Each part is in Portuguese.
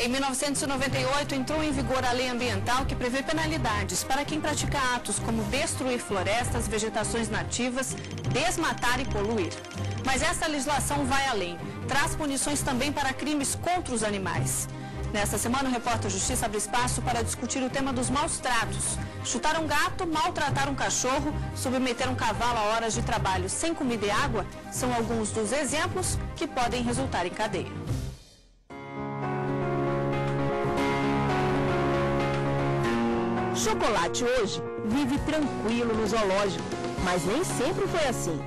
Em 1998, entrou em vigor a lei ambiental que prevê penalidades para quem pratica atos como destruir florestas, vegetações nativas, desmatar e poluir. Mas essa legislação vai além, traz punições também para crimes contra os animais. Nesta semana, o Repórter Justiça abre espaço para discutir o tema dos maus tratos. Chutar um gato, maltratar um cachorro, submeter um cavalo a horas de trabalho sem comida e água são alguns dos exemplos que podem resultar em cadeia. Chocolate hoje vive tranquilo no zoológico, mas nem sempre foi assim.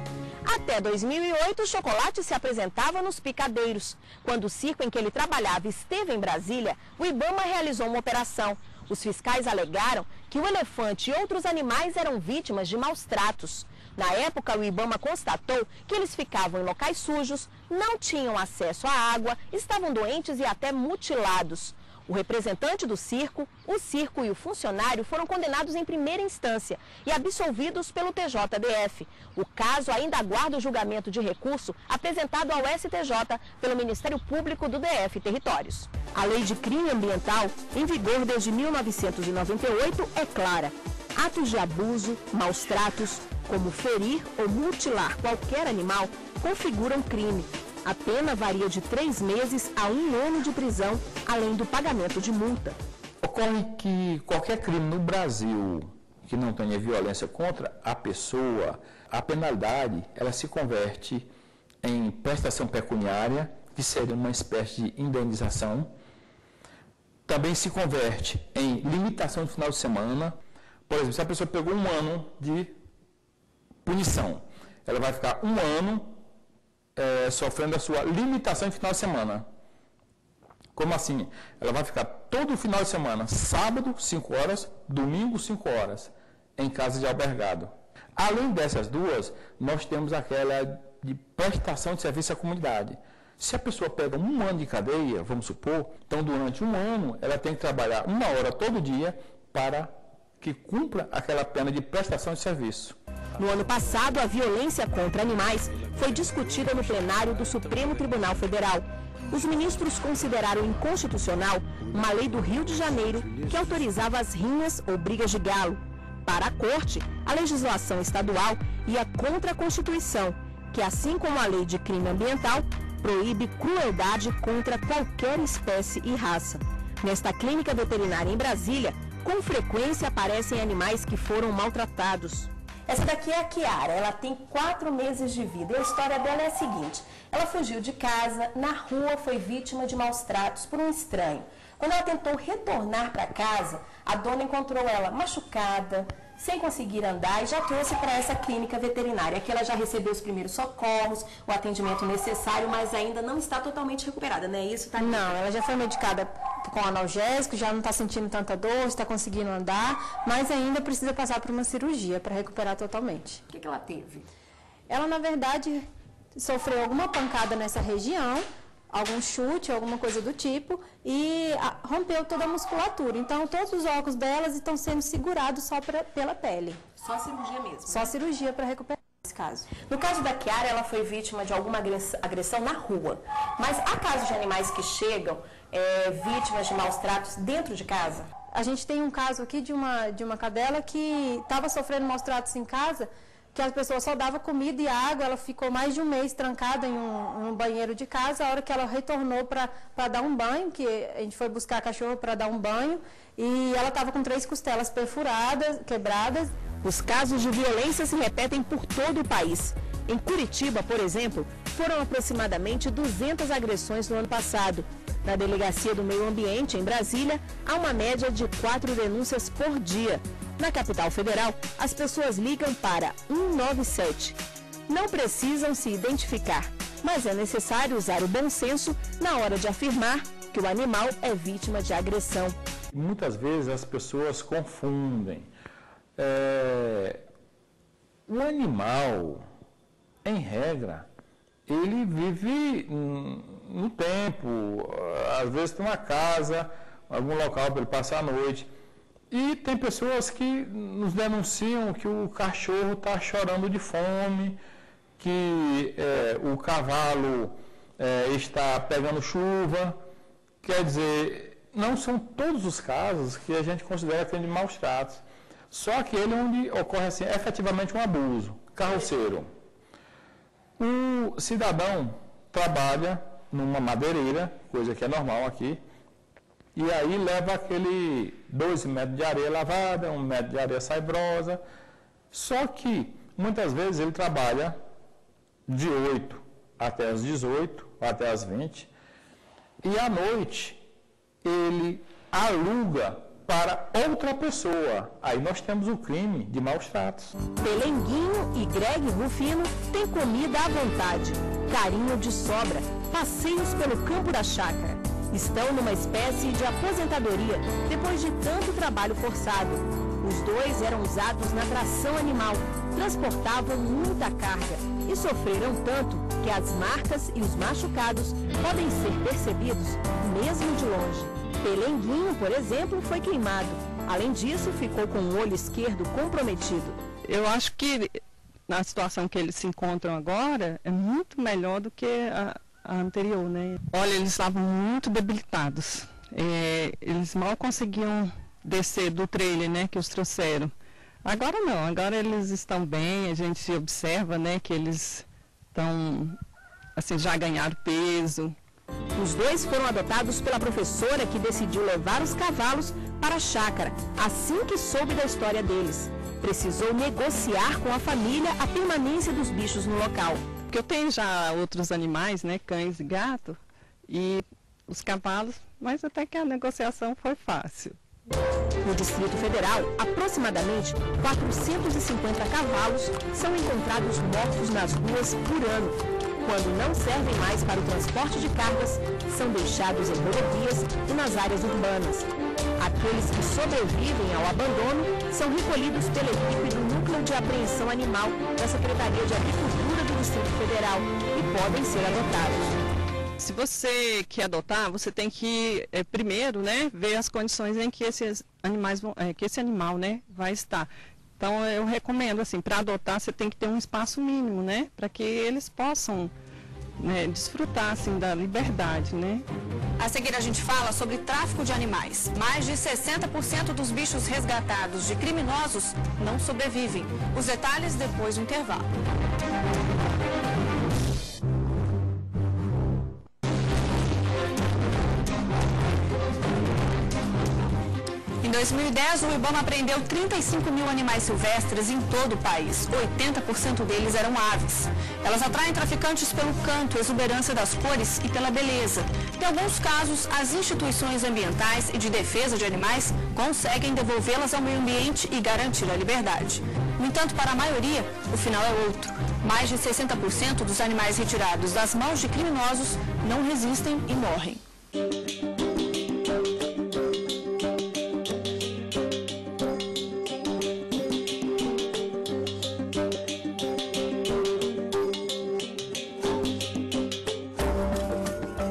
Até 2008, o Chocolate se apresentava nos picadeiros. Quando o circo em que ele trabalhava esteve em Brasília, o IBAMA realizou uma operação. Os fiscais alegaram que o elefante e outros animais eram vítimas de maus tratos. Na época, o IBAMA constatou que eles ficavam em locais sujos, não tinham acesso à água, estavam doentes e até mutilados. O representante do circo, o circo e o funcionário foram condenados em primeira instância e absolvidos pelo TJDF. O caso ainda aguarda o julgamento de recurso apresentado ao STJ pelo Ministério Público do DF Territórios. A Lei de Crime Ambiental, em vigor desde 1998, é clara. Atos de abuso, maus tratos, como ferir ou mutilar qualquer animal, configuram crime. A pena varia de 3 meses a 1 ano de prisão, além do pagamento de multa. Ocorre que qualquer crime no Brasil que não tenha violência contra a pessoa, a penalidade ela se converte em prestação pecuniária, que seria uma espécie de indenização. Também se converte em limitação de final de semana. Por exemplo, se a pessoa pegou 1 ano de punição, ela vai ficar 1 ano sofrendo a sua limitação de final de semana. Como assim? Ela vai ficar todo final de semana, sábado, 5 horas, domingo, 5 horas, em casa de albergado. Além dessas duas, nós temos aquela de prestação de serviço à comunidade. Se a pessoa pega 1 ano de cadeia, vamos supor, então durante 1 ano ela tem que trabalhar 1 hora todo dia para que cumpra aquela pena de prestação de serviço. No ano passado, a violência contra animais foi discutida no plenário do Supremo Tribunal Federal. Os ministros consideraram inconstitucional uma lei do Rio de Janeiro que autorizava as rinhas ou brigas de galo. Para a Corte, a legislação estadual ia contra a Constituição, que, assim como a Lei de Crime Ambiental, proíbe crueldade contra qualquer espécie e raça. Nesta clínica veterinária em Brasília, com frequência aparecem animais que foram maltratados. Essa daqui é a Kiara, ela tem 4 meses de vida e a história dela é a seguinte: ela fugiu de casa, na rua foi vítima de maus tratos por um estranho. Quando ela tentou retornar para casa, a dona encontrou ela machucada, sem conseguir andar e já trouxe para essa clínica veterinária. Aqui ela já recebeu os primeiros socorros, o atendimento necessário, mas ainda não está totalmente recuperada, né? Isso tá... Não, ela já foi medicada com analgésico, já não está sentindo tanta dor, está conseguindo andar, mas ainda precisa passar por uma cirurgia para recuperar totalmente. O que ela teve? Ela, na verdade, sofreu alguma pancada nessa região, algum chute, alguma coisa do tipo, e rompeu toda a musculatura. Então, todos os órgãos delas estão sendo segurados só pela pele. Só cirurgia mesmo? Só cirurgia para recuperar esse caso. No caso da Kiara, ela foi vítima de alguma agressão na rua. Mas há casos de animais que chegam vítimas de maus tratos dentro de casa? A gente tem um caso aqui de uma cadela que estava sofrendo maus tratos em casa, que a pessoa só dava comida e água, ela ficou mais de 1 mês trancada em um banheiro de casa. A hora que ela retornou para dar um banho, que a gente foi buscar a cachorro para dar um banho, e ela estava com 3 costelas perfuradas, quebradas. Os casos de violência se repetem por todo o país. Em Curitiba, por exemplo, foram aproximadamente 200 agressões no ano passado. Na Delegacia do Meio Ambiente, em Brasília, há uma média de 4 denúncias por dia. Na capital federal, as pessoas ligam para 197. Não precisam se identificar, mas é necessário usar o bom senso na hora de afirmar que o animal é vítima de agressão. Muitas vezes as pessoas confundem. O animal, em regra, ele vive no tempo, às vezes tem uma casa, algum local para ele passar a noite. E tem pessoas que nos denunciam que o cachorro está chorando de fome, que o cavalo está pegando chuva, Quer dizer, não são todos os casos que a gente considera crime de maus tratos. Só aquele onde ocorre assim, efetivamente um abuso. Carroceiro. O cidadão trabalha numa madeireira, coisa que é normal aqui, e aí leva aquele 12 metros de areia lavada, 1 metro de areia sabrosa. Só que, muitas vezes, ele trabalha de 8 até as 18, até as 20, e à noite ele aluga para outra pessoa. Aí nós temos o crime de maus tratos. Pelenguinho e Greg Rufino têm comida à vontade, carinho de sobra, passeios pelo campo da chácara. Estão numa espécie de aposentadoria depois de tanto trabalho forçado. Os dois eram usados na tração animal, transportavam muita carga e sofreram tanto que as marcas e os machucados podem ser percebidos mesmo de longe. Pelenguinho, por exemplo, foi queimado. Além disso, ficou com o olho esquerdo comprometido. Eu acho que na situação que eles se encontram agora é muito melhor do que a anterior, né? Olha, eles estavam muito debilitados. Eles mal conseguiam descer do trailer, né, que os trouxeram. Agora não, agora eles estão bem, a gente observa, né, que eles estão, assim, já ganharam peso. Os dois foram adotados pela professora que decidiu levar os cavalos para a chácara, assim que soube da história deles. Precisou negociar com a família a permanência dos bichos no local. Porque eu tenho já outros animais, né, cães e gato, e os cavalos, mas até que a negociação foi fácil. No Distrito Federal, aproximadamente 450 cavalos são encontrados mortos nas ruas por ano. Quando não servem mais para o transporte de cargas, são deixados em rodovias e nas áreas urbanas. Aqueles que sobrevivem ao abandono são recolhidos pela equipe do Núcleo de Apreensão Animal da Secretaria de Agricultura do Distrito Federal e podem ser adotados. Se você quer adotar, você tem que, primeiro, né, ver as condições em que esses animais vão, que esse animal, né, vai estar. Então, eu recomendo, assim, para adotar, você tem que ter um espaço mínimo, né, para que eles possam, né, desfrutar, assim, da liberdade, né. A seguir, a gente fala sobre tráfico de animais. Mais de 60% dos bichos resgatados de criminosos não sobrevivem. Os detalhes depois do intervalo. Em 2010, o IBAMA apreendeu 35 mil animais silvestres em todo o país. 80% deles eram aves. Elas atraem traficantes pelo canto, exuberância das cores e pela beleza. Em alguns casos, as instituições ambientais e de defesa de animais conseguem devolvê-las ao meio ambiente e garantir a liberdade. No entanto, para a maioria, o final é outro. Mais de 60% dos animais retirados das mãos de criminosos não resistem e morrem.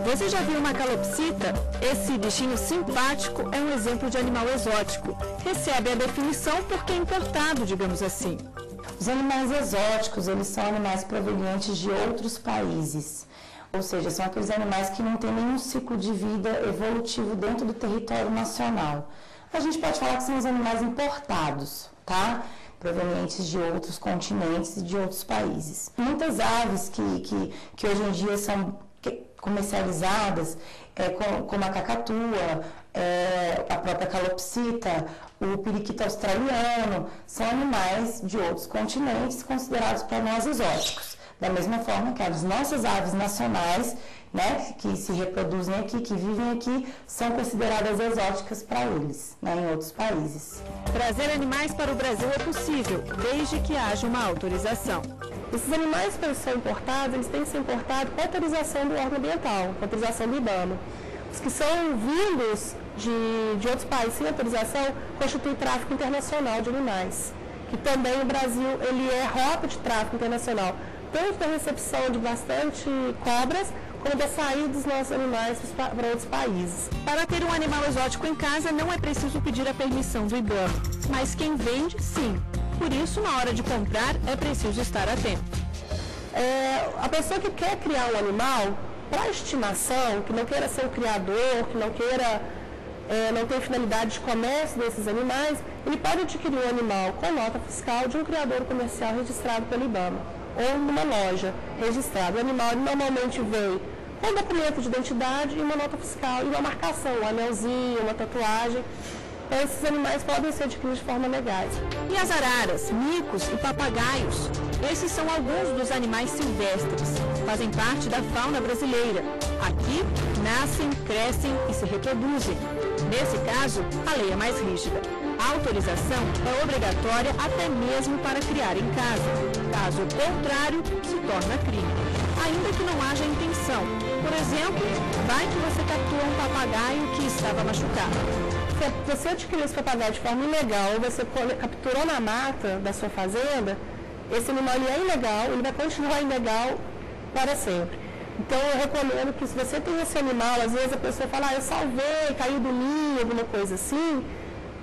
Você já viu uma calopsita? Esse bichinho simpático é um exemplo de animal exótico. Recebe a definição porque é importado, digamos assim. Os animais exóticos, eles são animais provenientes de outros países. Ou seja, são aqueles animais que não têm nenhum ciclo de vida evolutivo dentro do território nacional. A gente pode falar que são os animais importados, tá? Provenientes de outros continentes e de outros países. Muitas aves que hoje em dia são comercializadas, como a cacatua, a própria calopsita, o periquito australiano, são animais de outros continentes considerados para nós exóticos. Da mesma forma que as nossas aves nacionais, né, que se reproduzem aqui, que vivem aqui, são consideradas exóticas para eles, né, em outros países. Trazer animais para o Brasil é possível, desde que haja uma autorização. Esses animais, para ser importados, eles têm que ser importados com autorização do órgão ambiental, com autorização do IBAMA. Os que são vindos de outros países sem autorização constituem tráfico internacional de animais, que também o Brasil ele é rota de tráfico internacional, tanto da recepção de bastante cobras, como da saída dos nossos animais para outros países. Para ter um animal exótico em casa, não é preciso pedir a permissão do IBAMA, mas quem vende, sim. Por isso, na hora de comprar, é preciso estar atento. A pessoa que quer criar um animal para estimação, que não queira ser um criador, que não queira, não tem finalidade de comércio desses animais, ele pode adquirir um animal com nota fiscal de um criador comercial registrado pelo IBAMA, ou numa loja registrada. O animal normalmente vem com documento de identidade e uma nota fiscal e uma marcação, um anelzinho, uma tatuagem. Então, esses animais podem ser adquiridos de forma legais. E as araras, micos e papagaios? Esses são alguns dos animais silvestres. Fazem parte da fauna brasileira. Aqui, nascem, crescem e se reproduzem. Nesse caso, a lei é mais rígida. A autorização é obrigatória até mesmo para criar em casa. Caso contrário, se torna crime. Ainda que não haja intenção. Por exemplo, vai que você captura um papagaio que estava machucado. Se você adquiriu esse papagaio de forma ilegal ou você capturou na mata da sua fazenda, esse animal ele é ilegal, ele vai continuar ilegal para sempre. Então eu recomendo que se você tem esse animal, às vezes a pessoa fala, eu salvei, caiu do ninho, alguma coisa assim,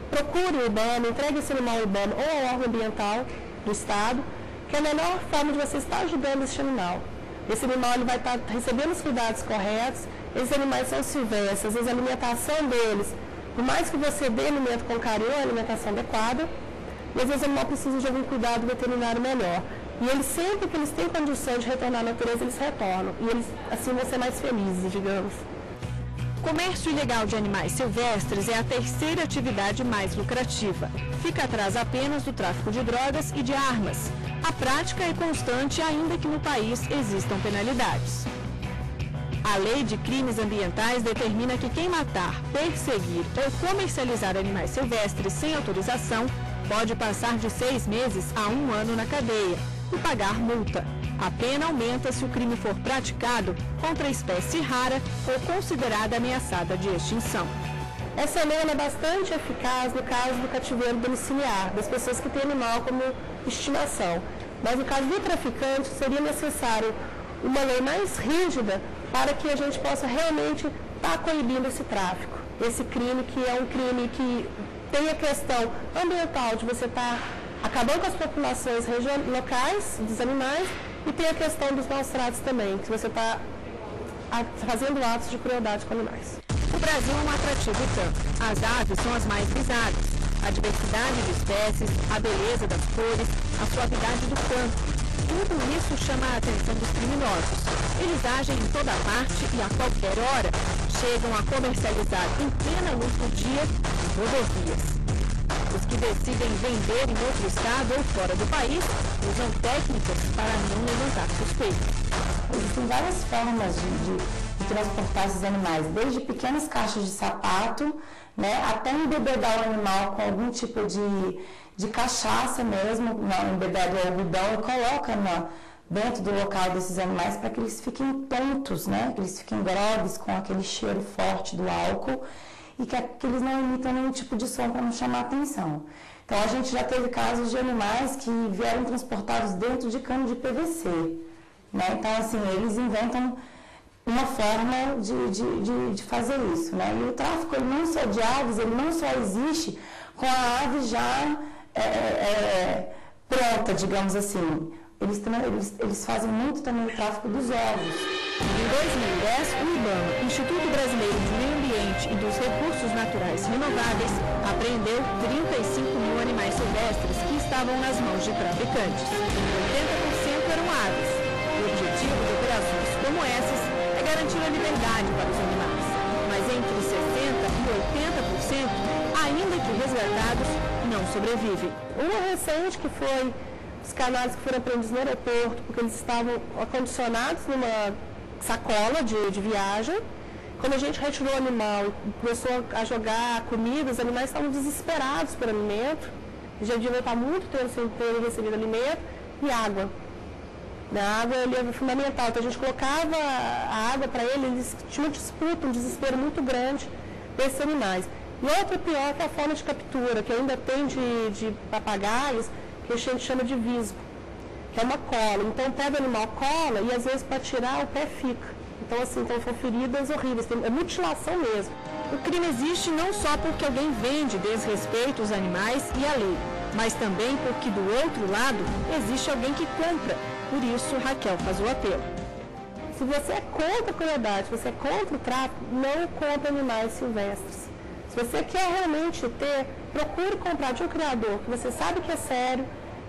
procure o IBAMA, entregue esse animal ao IBAMA ou ao órgão ambiental do estado, que é a melhor forma de você estar ajudando esse animal. Esse animal ele vai estar recebendo os cuidados corretos, esses animais são silvestres, às vezes a alimentação deles, por mais que você dê alimento com carinho, é a alimentação adequada, e às vezes o animal precisa de algum cuidado veterinário melhor. E eles, sempre que eles têm condição de retornar à natureza, eles retornam. E eles, assim, vão ser mais felizes, digamos. Comércio ilegal de animais silvestres é a terceira atividade mais lucrativa. Fica atrás apenas do tráfico de drogas e de armas. A prática é constante, ainda que no país existam penalidades. A Lei de Crimes Ambientais determina que quem matar, perseguir ou comercializar animais silvestres sem autorização pode passar de 6 meses a 1 ano na cadeia e pagar multa. A pena aumenta se o crime for praticado contra espécie rara ou considerada ameaçada de extinção. Essa lei é bastante eficaz no caso do cativeiro domiciliar, das pessoas que têm animal como estimação. Mas no caso do traficante, seria necessário uma lei mais rígida para que a gente possa realmente estar coibindo esse tráfico. Esse crime que é um crime que tem a questão ambiental de você estar acabando com as populações locais dos animais e tem a questão dos maus tratos também, que você está fazendo atos de crueldade com animais. O Brasil é um atrativo tanto. As aves são as mais visadas. A diversidade de espécies, a beleza das cores, a suavidade do canto. Tudo isso chama a atenção dos criminosos. Eles agem em toda parte e a qualquer hora chegam a comercializar em plena luz do dia em rodovias. Os que decidem vender em outro estado ou fora do país usam técnicas para não levantar suspeitas. Existem várias formas de transportar esses animais, desde pequenas caixas de sapato, né, até embebedar o animal com algum tipo de cachaça mesmo, embebedado o algodão e coloca dentro do local desses animais para que eles fiquem tontos, né, que eles fiquem grogues com aquele cheiro forte do álcool e que eles não emitam nenhum tipo de som para não chamar atenção. Então a gente já teve casos de animais que vieram transportados dentro de cano de PVC, né? Então assim, eles inventam uma forma de fazer isso, né? E o tráfico ele não só de aves, ele não só existe com a ave já pronta, digamos assim. Eles fazem muito também o tráfico dos ovos. Em 2010, o IBAMA, Instituto Brasileiro de Meio Ambiente e dos Recursos Naturais Renováveis, apreendeu 35 mil animais silvestres que estavam nas mãos de traficantes. 80% eram aves. O objetivo de operações como essas é garantir a liberdade para os animais. Mas entre 60% e 80%, ainda que resgatados, não sobrevivem. Uma recente que foi os canais que foram apreendidos no aeroporto, porque eles estavam acondicionados numa sacola de viagem. Quando a gente retirou o animal e começou a jogar comida, os animais estavam desesperados por alimento. Já deviam estar muito tempo sem ter recebido alimento e água. A água é fundamental. Então a gente colocava a água para eles tinham uma disputa, um desespero muito grande desses animais. E outra pior que é a forma de captura, que ainda tem de papagaios, que a gente chama de visgo, que é uma cola. Então pega o animal, cola e às vezes para tirar o pé fica. Então assim, são feridas horríveis, é mutilação mesmo. O crime existe não só porque alguém vende desrespeito aos animais e à lei, mas também porque do outro lado existe alguém que compra. Por isso, Raquel faz o apelo. Se você é contra a crueldade, se você é contra o tráfico, não compre animais silvestres. Se você quer realmente procure comprar de um criador que você sabe que é sério,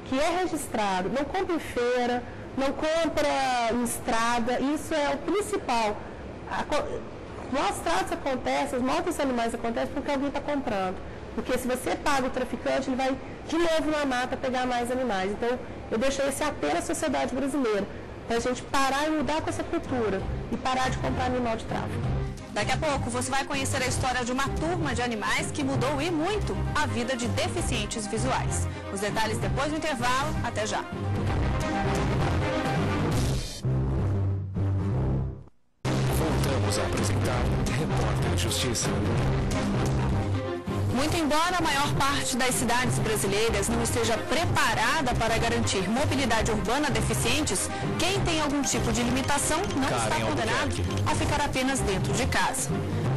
que é registrado, não compre em feira, não compra em estrada, isso é o principal. Maus tratos acontecem, as mortes dos animais acontecem porque alguém está comprando. Porque se você paga o traficante, ele vai de novo na mata pegar mais animais. Então, eu deixei esse apelo à sociedade brasileira, para a gente parar e mudar com essa cultura e parar de comprar animal de tráfico. Daqui a pouco você vai conhecer a história de uma turma de animais que mudou e muito a vida de deficientes visuais. Os detalhes depois do intervalo. Até já. Voltamos a apresentar Repórter Justiça. Muito embora a maior parte das cidades brasileiras não esteja preparada para garantir mobilidade urbana a deficientes, quem tem algum tipo de limitação não está condenado a ficar apenas dentro de casa.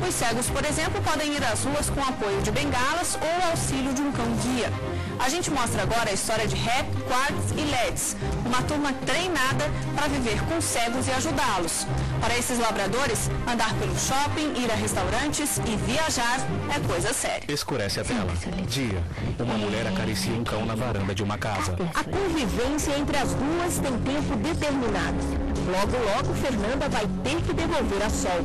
Os cegos, por exemplo, podem ir às ruas com apoio de bengalas ou auxílio de um cão-guia. A gente mostra agora a história de Rap, Quartz e LEDs, uma turma treinada para viver com cegos e ajudá-los. Para esses labradores, andar pelo shopping, ir a restaurantes e viajar é coisa séria. Escurece a tela. Dia. Uma mulher acaricia um cão na varanda de uma casa. A convivência entre as duas tem tempo determinado. Logo, logo, Fernanda vai ter que devolver a Sol.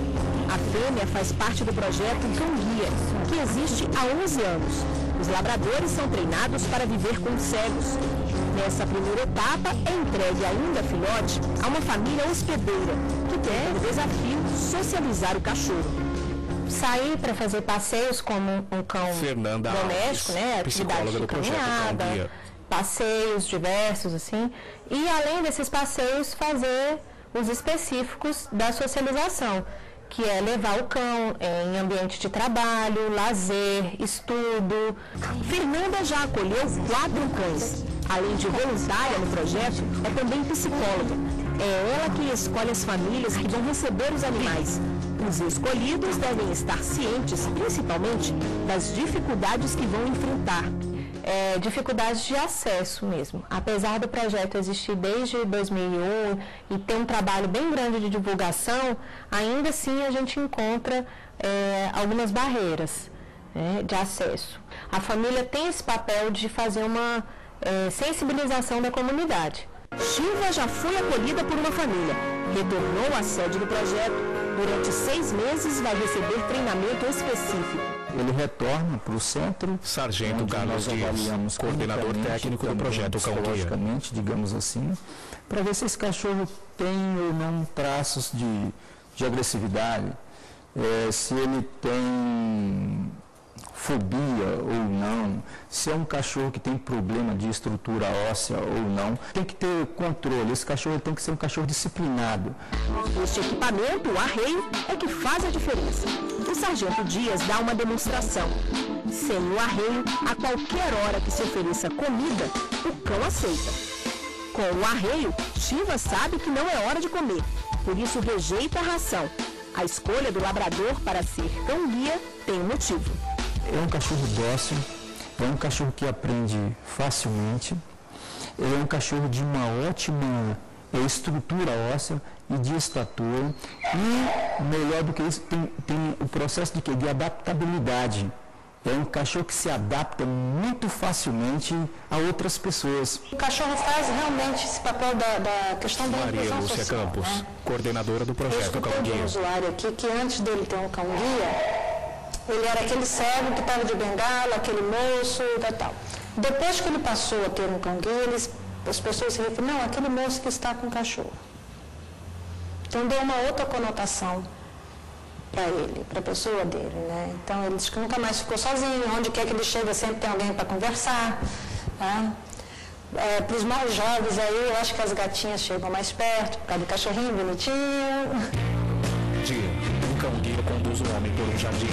A fêmea faz parte do projeto Cão Guia, que existe há 11 anos. Os labradores são treinados para viver com cegos. Nessa primeira etapa, é entregue ainda filhote a uma família hospedeira, que tem o desafio de socializar o cachorro. Sair para fazer passeios como um cão Fernanda doméstico, Alves, psicóloga do projeto Cão Guia. Passeios diversos, assim. E além desses passeios, fazer os específicos da socialização, que é levar o cão em ambiente de trabalho, lazer, estudo. Fernanda já acolheu 4 cães. Além de voluntária no projeto, é também psicóloga. É ela que escolhe as famílias que vão receber os animais. Os escolhidos devem estar cientes, principalmente, das dificuldades que vão enfrentar. Dificuldades de acesso mesmo. Apesar do projeto existir desde 2001 e ter um trabalho bem grande de divulgação, ainda assim a gente encontra algumas barreiras, de acesso. A família tem esse papel de fazer uma sensibilização da comunidade. Shiva já foi acolhida por uma família, retornou à sede do projeto. Durante 6 meses vai receber treinamento específico. Ele retorna para o centro. Sargento Carlos Dias, coordenador técnico do projeto Cão Guia. Digamos assim, para ver se esse cachorro tem ou não traços de agressividade, se ele tem fobia ou não, se é um cachorro que tem problema de estrutura óssea ou não. Tem que ter controle, esse cachorro tem que ser um cachorro disciplinado. Este equipamento, o arreio, é que faz a diferença. O Sargento Dias dá uma demonstração. Sem o arreio, a qualquer hora que se ofereça comida, o cão aceita. Com o arreio, Shiva sabe que não é hora de comer, por isso rejeita a ração. A escolha do labrador para ser cão-guia tem um motivo. É um cachorro dócil, é um cachorro que aprende facilmente, ele é um cachorro de uma ótima estrutura óssea e de estatura, e melhor do que isso, tem o processo de adaptabilidade. É um cachorro que se adapta muito facilmente a outras pessoas. O cachorro faz realmente esse papel da questão da inclusão social. Maria Lúcia Campos, coordenadora do projeto Cão Guia. Um usuário aqui que antes dele ter um cão guia, ele era aquele cego que estava de bengala, aquele moço e tal. Depois que ele passou a ter um cão guia, as pessoas se referem, não, aquele moço que está com o cachorro. Então deu uma outra conotação para ele, para a pessoa dele, né? Então ele diz que nunca mais ficou sozinho, onde quer que ele chega sempre tem alguém para conversar, né? Para os mais jovens aí, eu acho que as gatinhas chegam mais perto, por causa do cachorrinho bonitinho. Dia, um cão guia conduz um homem por um jardim.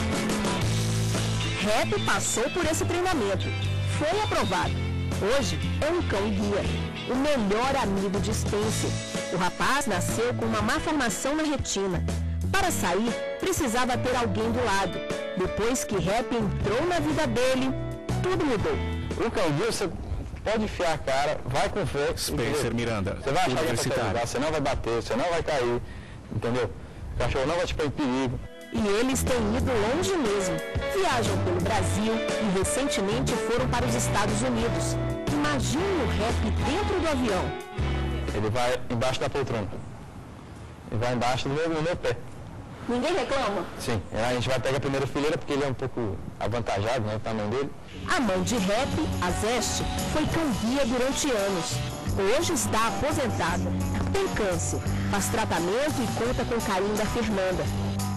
Rap passou por esse treinamento, foi aprovado. Hoje é um cão guia, o melhor amigo de Spencer. O rapaz nasceu com uma má formação na retina. Para sair, precisava ter alguém do lado. Depois que Rap entrou na vida dele, tudo mudou. O cão guia, você pode enfiar a cara, vai com fé. Spencer Miranda, você vai achar universitário. você não vai bater, você não vai cair. entendeu? O cachorro não vai te pôr em perigo. E eles têm ido longe mesmo. Viajam pelo Brasil e recentemente foram para os Estados Unidos. Imagine o Rap dentro do avião. Ele vai embaixo da poltrona. Ele vai embaixo do meu pé. Ninguém reclama? Sim, a gente vai pegar a primeira fileira porque ele é um pouco avantajado, né, o tamanho dele. A mãe de Rap, a Zeste, foi cão-guia durante anos. Hoje está aposentada. Tem câncer, faz tratamento e conta com o carinho da Fernanda.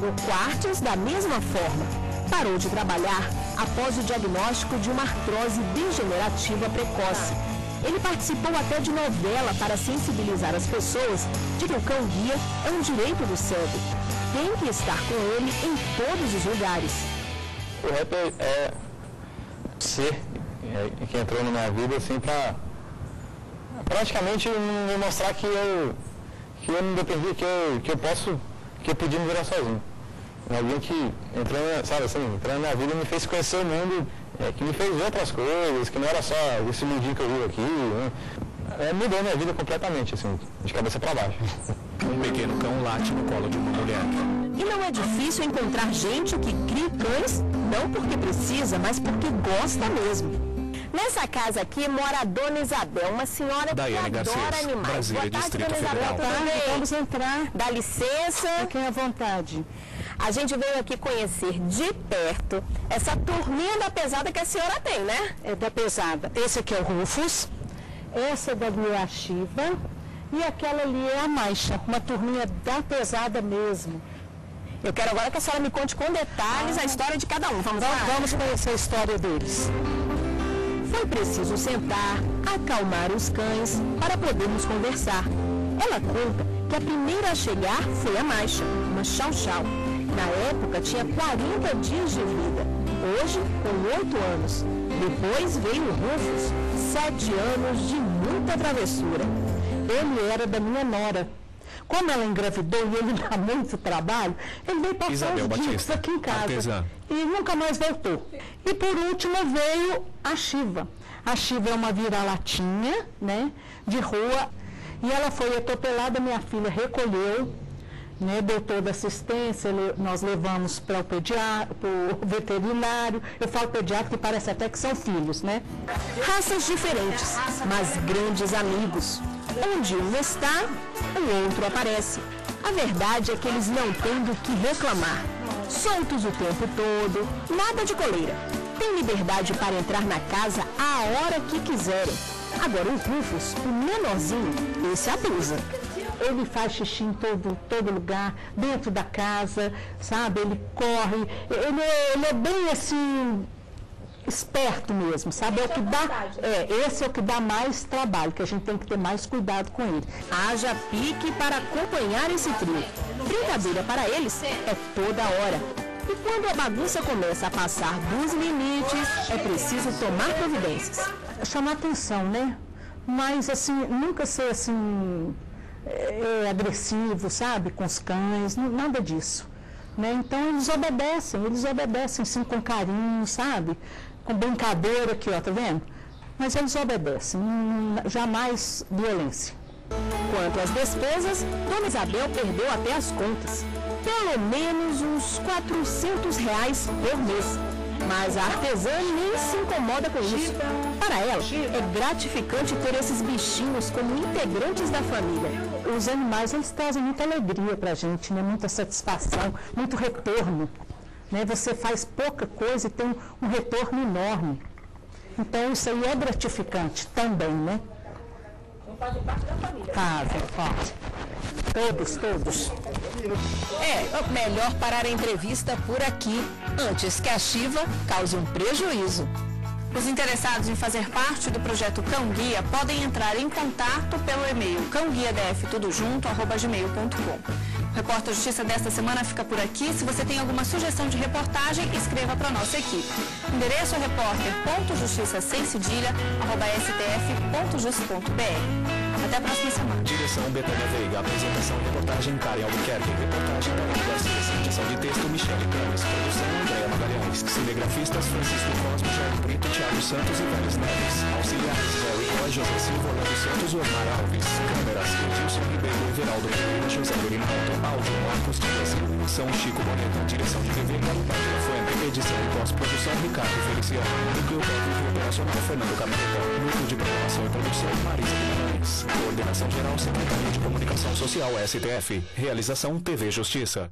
O Quartz, da mesma forma, parou de trabalhar após o diagnóstico de uma artrose degenerativa precoce. Ele participou até de novela para sensibilizar as pessoas de que o cão-guia é um direito do cego. Tem que estar com ele em todos os lugares. O Rap é ser que entrou na minha vida assim para praticamente me mostrar que eu não dependi, que eu podia me virar sozinho. Alguém que entrou, sabe assim, entrou na minha vida e me fez conhecer o mundo, que me fez outras coisas, que não era só esse mundinho que eu vivo aqui, né? Mudou minha vida completamente, assim, de cabeça para baixo. Um pequeno cão late no colo de uma mulher. E não é difícil encontrar gente que cria cães, não porque precisa, mas porque gosta mesmo. Nessa casa aqui mora a Dona Isabel, uma senhora que adora animais. Brasília, Boa tarde, Distrito Dona Isabel, Federal. tudo bem? Vamos entrar. Dá licença. Fiquem à vontade. A gente veio aqui conhecer de perto essa turminha da pesada que a senhora tem, né? É da pesada. Esse aqui é o Rufus, essa dali é a Shiva e aquela ali é a Maisha, uma turminha da pesada mesmo. Eu quero agora que a senhora me conte com detalhes a história de cada um. Vamos lá? Vamos conhecer a história deles. Foi preciso sentar, acalmar os cães para podermos conversar. Ela conta que a primeira a chegar foi a Maisha, uma chau-chau. Na época tinha 40 dias de vida, hoje com 8 anos. Depois veio o Rufus, 7 anos de muita travessura. Ele era da minha nora. Como ela engravidou e ele dá muito trabalho, ele veio passar Isabel os dias Batista, aqui em casa. artesã. E nunca mais voltou. E por último veio a Shiva. A Shiva é uma vira-latinha, né, de rua. E ela foi atropelada, minha filha recolheu, né, deu toda assistência, nós levamos para o veterinário. Eu falo pediatra que parece até que são filhos, né? Raças diferentes, mas grandes amigos. Onde um está, o outro aparece. A verdade é que eles não têm do que reclamar. Soltos o tempo todo, nada de coleira. Tem liberdade para entrar na casa a hora que quiserem. Agora o Rufus, o menorzinho, esse abusa. Ele faz xixi em todo lugar, dentro da casa, sabe? Ele corre, ele é bem assim, esperto mesmo, sabe? Esse é o que dá mais trabalho, que a gente tem que ter mais cuidado com ele. Haja pique para acompanhar esse trio. Brincadeira para eles é toda hora. E quando a bagunça começa a passar dos limites, é preciso tomar providências. Chamar atenção, né? Mas assim, nunca ser assim agressivo, sabe? Com os cães, nada disso. Né? Então eles obedecem sim com carinho, sabe? Com brincadeira aqui, ó, tá vendo? Mas eles obedecem, jamais violência. Quanto às despesas, Dona Isabel perdeu até as contas. Pelo menos uns R$400 por mês. Mas a artesã nem se incomoda com isso. Para ela, é gratificante ter esses bichinhos como integrantes da família. Os animais, eles trazem muita alegria para a gente, né? Muita satisfação, muito retorno. Né? Você faz pouca coisa e tem um retorno enorme. Então, isso aí é gratificante também, né? Fazem parte da família. Faz. Todos. É melhor parar a entrevista por aqui, antes que a Shiva cause um prejuízo. Os interessados em fazer parte do projeto Cão Guia podem entrar em contato pelo e-mail cãoguiadf-gmail.com. O Repórter Justiça desta semana fica por aqui. Se você tem alguma sugestão de reportagem, escreva para a nossa equipe. O endereço é repórter.justiça.stf.jus.br. Até a próxima semana. Direção Betânia Veiga. Apresentação e reportagem Karen Albuquerque. Reportagem Daniel Garcia. Edição de texto Michele Campos. Produção Andréa Magalhães. Cinegrafistas Francisco Cosme, Jair Brito, Thiago Santos e Vélez Neves. Auxiliares Jerry Roy, José Silva, Orlando Santos e Osmar Alves. Câmeras Edilson Ribeiro, Everaldo Pereira, José Dorinaldo, áudio Marcos Dias. São Chico Boneta, direção de TV Caridade da Fuente, edição e pós-produção Ricardo Feliciano. Núcleo técnico operacional Fernando Camargo. Núcleo de programação e produção Marisa Guimarães. Coordenação geral Secretaria de Comunicação Social STF. Realização TV Justiça.